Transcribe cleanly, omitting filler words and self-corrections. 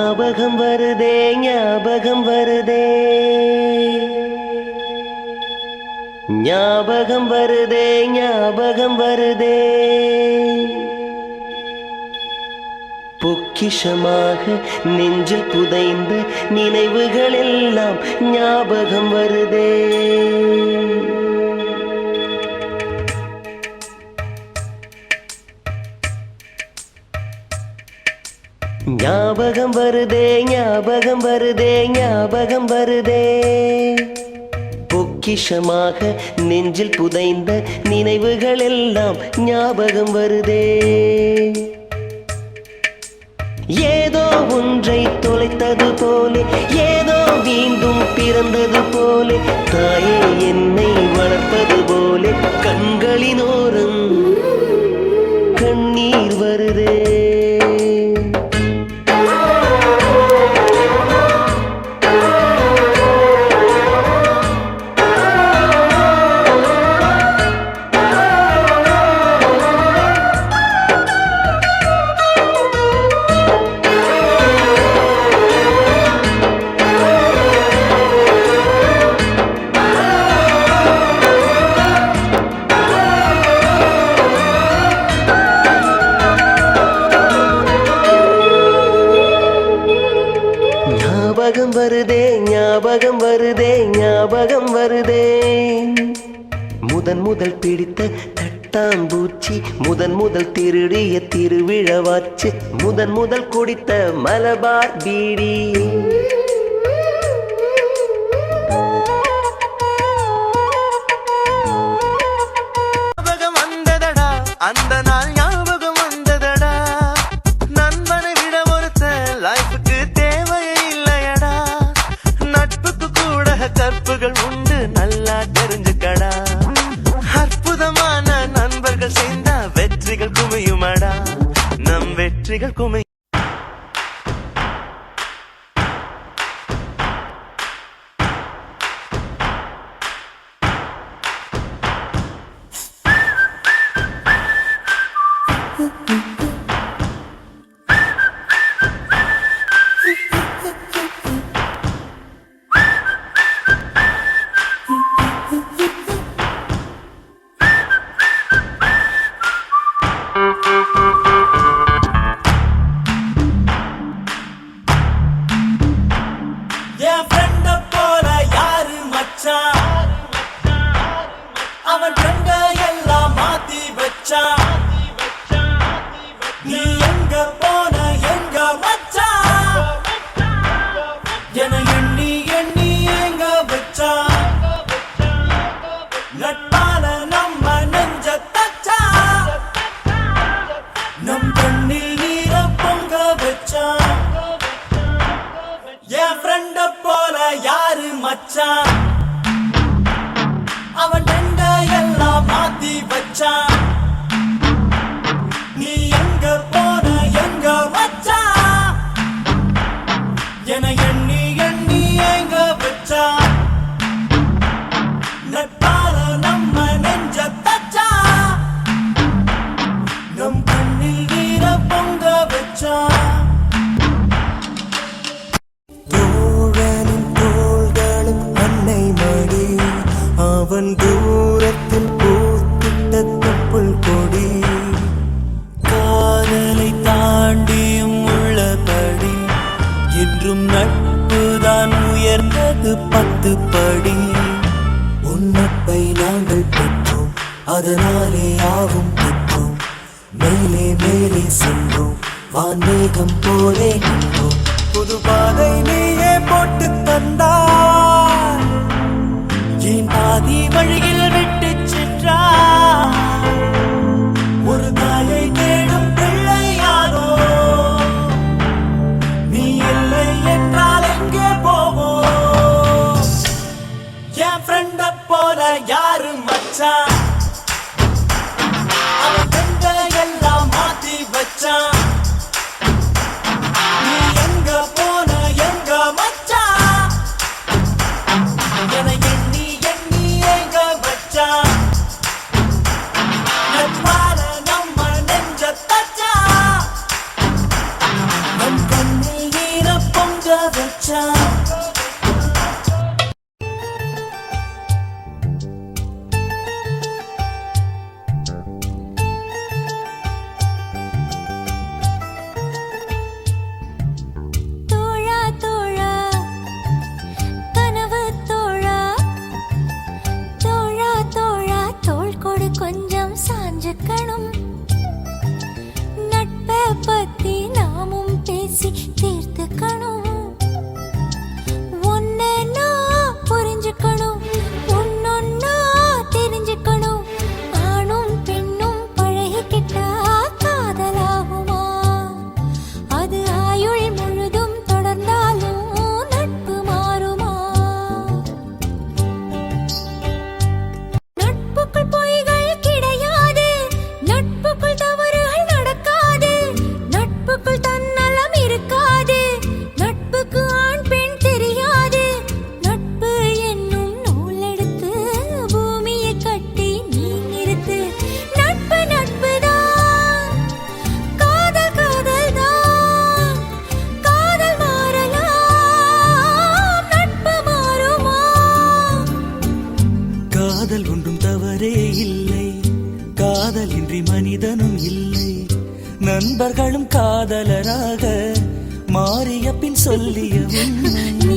ஞாபகம் வருதே ஞாபகம் வருதே ஞாபகம் வருதே ஞாபகம் வருதே பொக்கிஷமாக நெஞ்சில் புதைந்த நினைவுகள் எல்லாம் ஞாபகம் வருதே ஞாபகம் வருதே ஞாபகம் வருதே ஞாபகம் வருதே பொக்கிஷமாக நெஞ்சில் புதைந்த நினைவுகள் எல்லாம் ஞாபகம் வருதே ஏதோ ஒன்றை தொலைத்தது போலே ஏதோ மீண்டும் பிறந்தது போலே தாயே என்னை வளர்ப்பது போலே கண்களினோரம் கண்ணீர் வருதே ஞாபகம் வருதே ஞாபகம் வருதே ஞாபகம் வருதே முதன் முதல் பிடித்த தட்டாம்பூச்சி முதன் முதல் திருடிய திருவிழவாச்சு முதன் முதல் குடித்த மலபார் பீடி ஞாபகம் வந்ததடா அந்த நாள் ஞாபகம் வந்ததடா நண்பனை விட ஒருத்த லைஃபுக்கு கற்புகள் உண்டு நல்லா தெரிஞ்சுக்கடா அற்புதமான நண்பர்கள் சேர்ந்தா வெற்றிகள் குமையுமாடா நம் வெற்றிகள் குமை அவன் கண்ட எல்லாம் மாத்தி வச்சா நீ எங்க போன எங்க வச்சா என எண்ணி எண்ணி எங்க வச்சா நட்பால நம்ம நெஞ்ச தச்சா நம் கண்ணில் நீர பொங்க வச்சா என் ஃப்ரெண்ட போல யாரு மச்சான் அவன் ரெண்ட எல்லாம் மாத்தி வச்சான் நீ எங்க போன எங்க வச்சா என எண்ணி எண்ணி எங்க வச்சா நட்பால நம்ம நெஞ்ச தச்சா நம் கண்ணில் நீர பொங்க வச்சா அவன் தூரத்தில் பூத்திட்ட தொப்புள் கொடி காதலை தாண்டியும் உள்ளபடி என்றும் நட்புதான் உயர்ந்தது 10 படி உன்னப்பை நாங்கள் பெற்றோம் அதனாலே யாவும் பெற்றோம் மேலே மேலே சென்றோம் வான்மேகம் போலே நின்றோம் புது பாதை நீயே போட்டு தந்தாய் என் பாதி வழியில் விட்டு சென்றாய் ஒரு தாயை தேடும் பிள்ளையாரோ நீ இல்லை என்றால் எங்கே போவோம் என் ஃப்ரெண்ட போல யாரு மச்சான் அவன் கண்ட எல்லாம் மாத்தி வச்சான் நீ எங்க போன எங்க மச்சான் என எண்ணி எங்க வச்சா நட்பால நம்ம நெஞ்ச தச்சா நம் கண்ணில் நீர காதல் ஒன்றும் தவறே இல்லை, காதலின்றி மனிதனும் இல்லை. நண்பர்களும் காதலராக மாறிய பின் சொல்லிய உண்மை